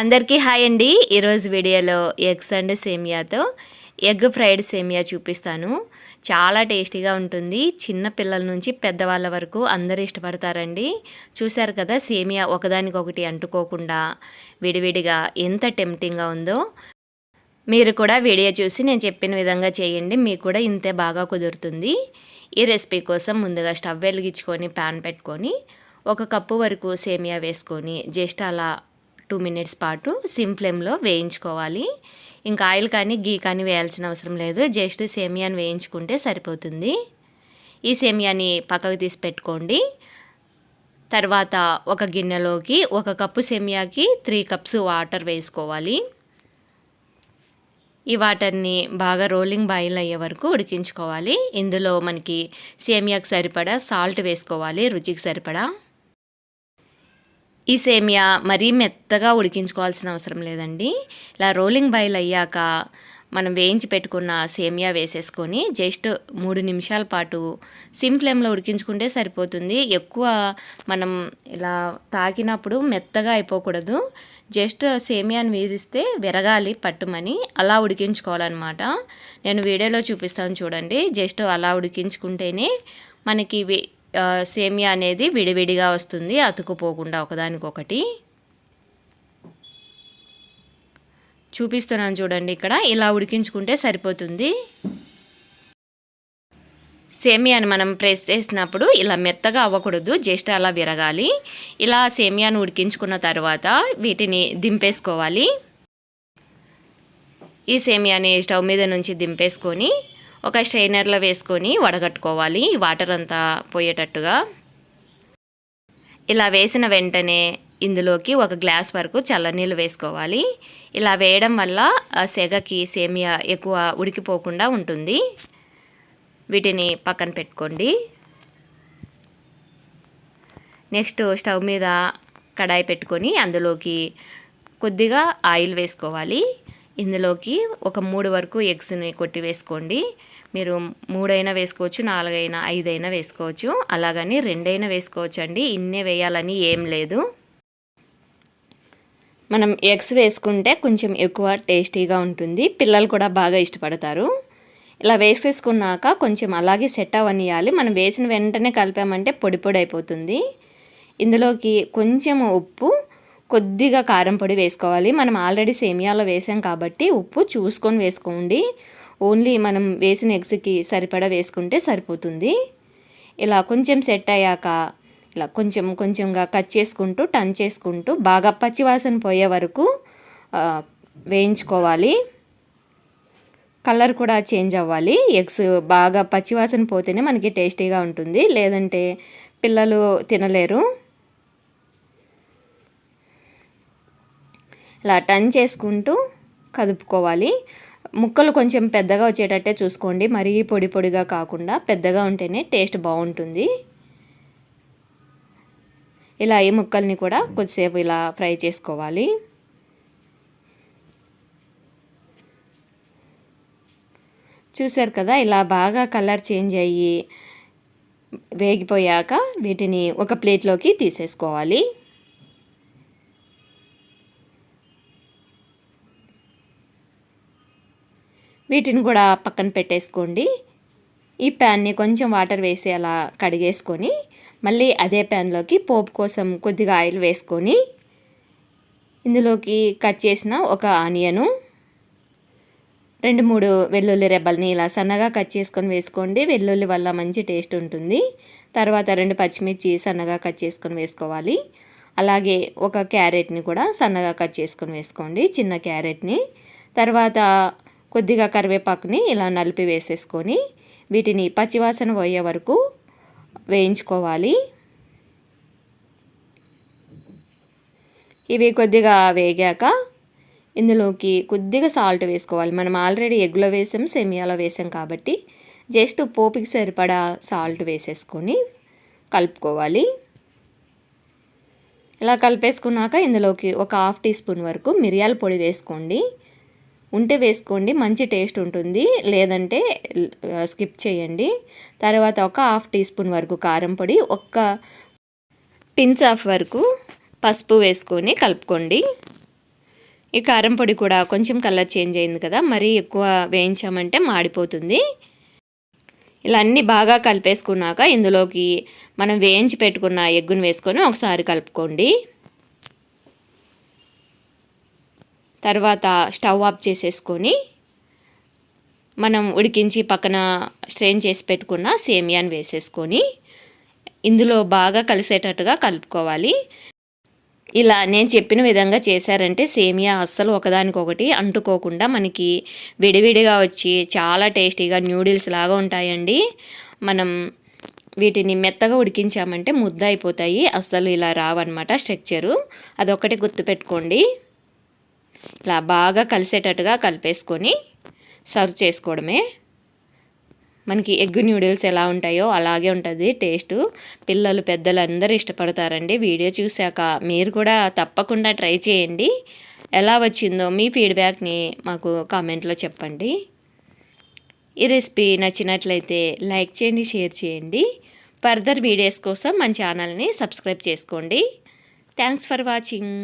అందరికీ హాయ్ అండి. ఈరోజు వీడియోలో ఎగ్స్ అండ్ సేమియాతో ఎగ్ ఫ్రైడ్ సేమియా చూపిస్తాను. చాలా టేస్టీగా ఉంటుంది. చిన్న పిల్లల నుంచి పెద్దవాళ్ళ వరకు అందరూ ఇష్టపడతారండి. చూశారు కదా, సేమియా ఒకదానికొకటి అంటుకోకుండా విడివిడిగా ఎంత టెంప్టింగ్గా ఉందో. మీరు కూడా వీడియో చూసి నేను చెప్పిన విధంగా చేయండి, మీకు కూడా ఇంతే బాగా కుదురుతుంది. ఈ రెసిపీ కోసం ముందుగా స్టవ్ వెలిగించుకొని ప్యాన్ పెట్టుకొని 1 కప్పు వరకు సేమియా వేసుకొని జస్ట్ అలా 2 మినిట్స్ పాటు సిమ్ ఫ్లేమ్లో వేయించుకోవాలి. ఇంకా ఆయిల్ కానీ గీ కానీ వేయాల్సిన అవసరం లేదు, జస్ట్ సేమియాని వేయించుకుంటే సరిపోతుంది. ఈ సేమియాని పక్కకు తీసి పెట్టుకోండి. తర్వాత ఒక గిన్నెలోకి 1 కప్పు సేమియాకి 3 కప్స్ వాటర్ వేసుకోవాలి. ఈ వాటర్ని బాగా రోలింగ్ బాయిల్ అయ్యే వరకు ఉడికించుకోవాలి. ఇందులో మనకి సేమియాకి సరిపడా సాల్ట్ వేసుకోవాలి, రుచికి సరిపడా. ఈ సేమియా మరీ మెత్తగా ఉడికించుకోవాల్సిన అవసరం లేదండి. ఇలా రోలింగ్ బాయిల్ అయ్యాక మనం వేయించి పెట్టుకున్న సేమియా వేసేసుకొని జస్ట్ 3 నిమిషాల పాటు సిమ్ ఫ్లేమ్లో ఉడికించుకుంటే సరిపోతుంది. ఎక్కువ మనం ఇలా తాకినప్పుడు మెత్తగా అయిపోకూడదు. జస్ట్ సేమియాని వేసిస్తే విరగాలి పట్టుమని, అలా ఉడికించుకోవాలన్నమాట. నేను వీడియోలో చూపిస్తాను చూడండి. జస్ట్ అలా ఉడికించుకుంటేనే మనకి సేమియా అనేది విడివిడిగా వస్తుంది, అతుకుపోకుండా ఒకదానికొకటి. చూపిస్తున్నాను చూడండి, ఇక్కడ ఇలా ఉడికించుకుంటే సరిపోతుంది. సేమియాని మనం ప్రెస్ చేసినప్పుడు ఇలా మెత్తగా అవ్వకూడదు, జస్ట్ అలా విరగాలి. ఇలా సేమియాను ఉడికించుకున్న తర్వాత వీటిని దింపేసుకోవాలి. ఈ సేమియాని స్టవ్ మీద నుంచి దింపేసుకొని ఒక స్ట్రైనర్లో వేసుకొని వడగట్టుకోవాలి, వాటర్ అంతా పోయేటట్టుగా. ఇలా వేసిన వెంటనే ఇందులోకి 1 గ్లాస్ వరకు చల్లనీళ్ళు వేసుకోవాలి. ఇలా వేయడం వల్ల సెగకి సేమియా ఎక్కువ ఉడికిపోకుండా ఉంటుంది. వీటిని పక్కన పెట్టుకోండి. నెక్స్ట్ స్టవ్ మీద కడాయి పెట్టుకొని అందులోకి కొద్దిగా ఆయిల్ వేసుకోవాలి. ఇందులోకి ఒక 3 వరకు ఎగ్స్ని కొట్టి వేసుకోండి. మీరు 3 అయినా వేసుకోవచ్చు, 4 అయినా, 5 అయినా వేసుకోవచ్చు, అలాగని 2 అయినా వేసుకోవచ్చు అండి. ఇన్నే వేయాలని ఏం లేదు. మనం ఎగ్స్ వేసుకుంటే కొంచెం ఎక్కువ టేస్టీగా ఉంటుంది, పిల్లలు కూడా బాగా ఇష్టపడతారు. ఇలా వేసేసుకున్నాక కొంచెం అలాగే సెట్ అవ్వనియాలి. మనం వేసిన వెంటనే కలిపామంటే పొడి పొడి అయిపోతుంది. ఇందులోకి కొంచెం ఉప్పు, కొద్దిగా కారం పొడి వేసుకోవాలి. మనం ఆల్రెడీ సేమియాలో వేసాం కాబట్టి ఉప్పు చూసుకొని వేసుకోండి. ఓన్లీ మనం వేసిన ఎగ్స్కి సరిపడా వేసుకుంటే సరిపోతుంది. ఇలా కొంచెం సెట్ అయ్యాక ఇలా కొంచెం కొంచెంగా కట్ చేసుకుంటూ టర్న్ చేసుకుంటూ బాగా పచ్చివాసన పోయే వరకు వేయించుకోవాలి. కలర్ కూడా చేంజ్ అవ్వాలి. ఎగ్స్ బాగా పచ్చివాసన పోతేనే మనకి టేస్టీగా ఉంటుంది, లేదంటే పిల్లలు తినలేరు. ఇలా టర్న్ చేసుకుంటూ కదుపుకోవాలి. ముక్కలు కొంచెం పెద్దగా వచ్చేటట్టే చూసుకోండి, మరీ పొడి పొడిగా కాకుండా పెద్దగా ఉంటేనే టేస్ట్ బాగుంటుంది. ఇలా ఈ ముక్కల్ని కూడా కొద్దిసేపు ఇలా ఫ్రై చేసుకోవాలి. చూసారు కదా, ఇలా బాగా కలర్ చేంజ్ అయ్యి వేగిపోయాక వీటిని ఒక ప్లేట్లోకి తీసేసుకోవాలి. వీటిని కూడా పక్కన పెట్టేసుకోండి. ఈ ప్యాన్ని కొంచెం వాటర్ వేసి అలా కడిగేసుకొని మళ్ళీ అదే ప్యాన్లోకి పోపు కోసం కొద్దిగా ఆయిల్ వేసుకొని ఇందులోకి కట్ చేసిన ఒక ఆనియను, 2-3 వెల్లుల్లి రెబ్బల్ని ఇలా సన్నగా కట్ చేసుకొని వేసుకోండి. వెల్లుల్లి వల్ల మంచి టేస్ట్ ఉంటుంది. తర్వాత 2 పచ్చిమిర్చి సన్నగా కట్ చేసుకొని వేసుకోవాలి. అలాగే ఒక క్యారెట్ని కూడా సన్నగా కట్ చేసుకొని వేసుకోండి, చిన్న క్యారెట్ని. తర్వాత కొద్దిగా కరివేపాకుని ఇలా నలిపి వేసేసుకొని వీటిని పచ్చివాసన పోయే వరకు వేయించుకోవాలి. ఇవి కొద్దిగా వేగాక ఇందులోకి కొద్దిగా సాల్ట్ వేసుకోవాలి. మనం ఆల్రెడీ ఎగ్లో వేసాం, సేమియాలో వేసాం కాబట్టి జస్ట్ పోపుకి సరిపడా సాల్ట్ వేసేసుకొని కలుపుకోవాలి. ఇలా కలిపేసుకున్నాక ఇందులోకి ఒక 1/2 టీ స్పూన్ వరకు మిరియాల పొడి వేసుకోండి. ఉంటే వేసుకోండి, మంచి టేస్ట్ ఉంటుంది, లేదంటే స్కిప్ చేయండి. తర్వాత ఒక 1/2 టీ స్పూన్ వరకు కారం పొడి, ఒక పించ్ ఆఫ్ వరకు పసుపు వేసుకొని కలుపుకోండి. ఈ కారం పొడి కూడా కొంచెం కలర్ చేంజ్ అయింది కదా, మరీ ఎక్కువ వేయించామంటే మాడిపోతుంది. ఇలా అన్నీ బాగా కలిపేసుకున్నాక ఇందులోకి మనం వేయించి పెట్టుకున్న ఎగ్గును వేసుకొని ఒకసారి కలుపుకోండి. తర్వాత స్టవ్ ఆఫ్ చేసేసుకొని మనం ఉడికించి పక్కన స్ట్రెయిన్ చేసి పెట్టుకున్న సేమియాని వేసేసుకొని ఇందులో బాగా కలిసేటట్టుగా కలుపుకోవాలి. ఇలా నేను చెప్పిన విధంగా చేశారంటే సేమియా అస్సలు ఒకదానికొకటి అంటుకోకుండా మనకి విడివిడిగా వచ్చి చాలా టేస్టీగా న్యూడిల్స్ లాగా ఉంటాయండి. మనం వీటిని మెత్తగా ఉడికించామంటే ముద్ద అయిపోతాయి, అస్సలు ఇలా రావన్నమాట స్ట్రక్చరు. అదొక్కటి గుర్తుపెట్టుకోండి. ఇలా బాగా కలిసేటట్టుగా కలిపేసుకొని సర్వ్ చేసుకోవడమే. మనకి ఎగ్ న్యూడిల్స్ ఎలా ఉంటాయో అలాగే ఉంటుంది టేస్టు. పిల్లలు పెద్దలు అందరూ ఇష్టపడతారండి. వీడియో చూశాక మీరు కూడా తప్పకుండా ట్రై చేయండి. ఎలా వచ్చిందో మీ ఫీడ్బ్యాక్ని మాకు కామెంట్లో చెప్పండి. ఈ రెసిపీ నచ్చినట్లయితే లైక్ చేయండి, షేర్ చేయండి. ఫర్దర్ వీడియోస్ కోసం మన ఛానల్ని సబ్స్క్రైబ్ చేసుకోండి. Thanks for watching.